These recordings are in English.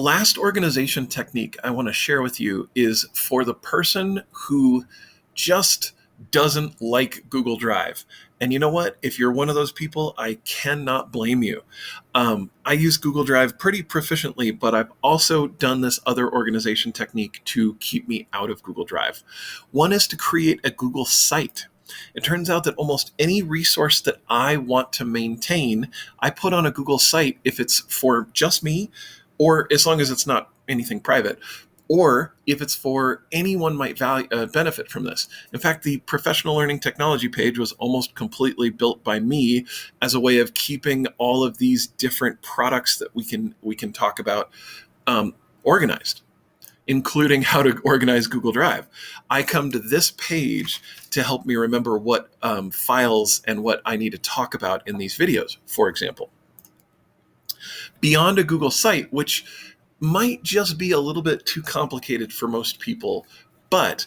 last organization technique I want to share with you is for the person who just doesn't like Google Drive. And you know what? If you're one of those people, I cannot blame you. I use Google Drive pretty proficiently, but I've also done this other organization technique to keep me out of Google Drive. One is to create a Google site. It turns out that almost any resource that I want to maintain, I put on a Google site if it's for just me, or as long as it's not anything private, or if it's for anyone might benefit from this. In fact, the professional learning technology page was almost completely built by me as a way of keeping all of these different products that we can talk about organized, including how to organize Google Drive. I come to this page to help me remember what files and what I need to talk about in these videos, for example. Beyond a Google site, which might just be a little bit too complicated for most people, but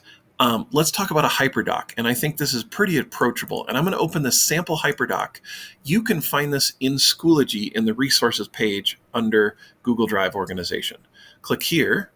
let's talk about a Hyperdoc. And I think this is pretty approachable. And I'm going to open this sample Hyperdoc. You can find this in Schoology in the resources page under Google Drive organization. Click here,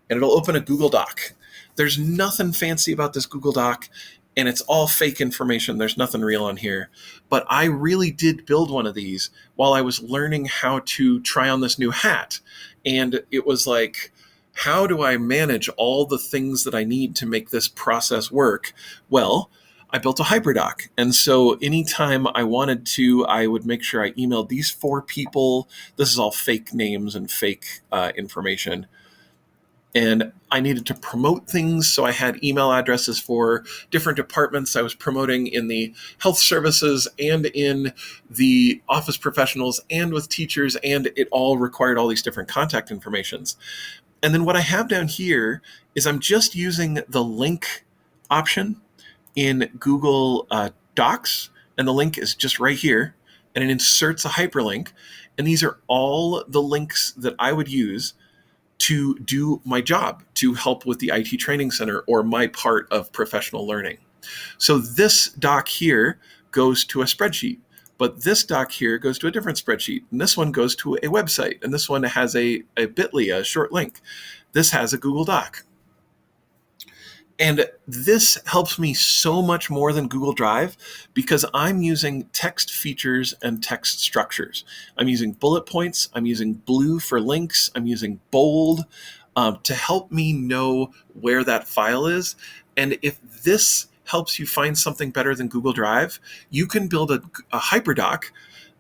and it'll open a Google Doc. There's nothing fancy about this Google Doc, and it's all fake information. There's nothing real on here. But I really did build one of these while I was learning how to try on this new hat. And it was like, how do I manage all the things that I need to make this process work? Well, I built a Hyperdoc. And so anytime I wanted to, I would make sure I emailed these 4 people. This is all fake names and fake information. And I needed to promote things, so I had email addresses for different departments I was promoting in the health services and in the office professionals and with teachers, and it all required all these different contact informations. And then what I have down here is I'm just using the link option in Google Docs, and the link is just right here, and it inserts a hyperlink. And these are all the links that I would use to do my job, to help with the IT Training Center or my part of professional learning. So this doc here goes to a spreadsheet, but this doc here goes to a different spreadsheet, and this one goes to a website, and this one has a bit.ly, a short link. This has a Google Doc. And this helps me so much more than Google Drive because I'm using text features and text structures. I'm using bullet points. I'm using blue for links. I'm using bold to help me know where that file is. And if this helps you find something better than Google Drive, you can build a Hyperdoc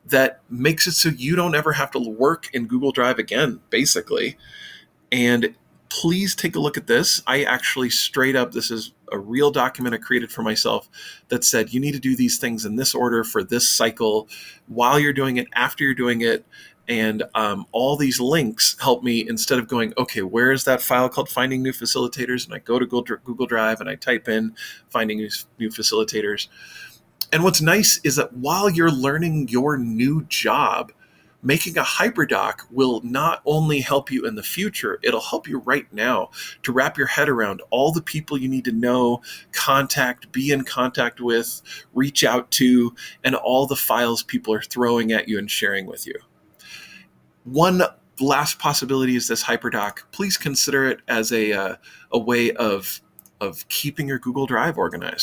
that makes it so you don't ever have to work in Google Drive again, basically. And please take a look at this. I actually straight up, this is a real document I created for myself that said you need to do these things in this order for this cycle, while you're doing it, after you're doing it. And all these links help me, instead of going, okay, where is that file called Finding New Facilitators? And I go to Google Drive and I type in Finding New Facilitators. And what's nice is that while you're learning your new job, making a Hyperdoc will not only help you in the future, it'll help you right now to wrap your head around all the people you need to know, contact, be in contact with, reach out to, and all the files people are throwing at you and sharing with you. One last possibility is this Hyperdoc. Please consider it as a way of keeping your Google Drive organized.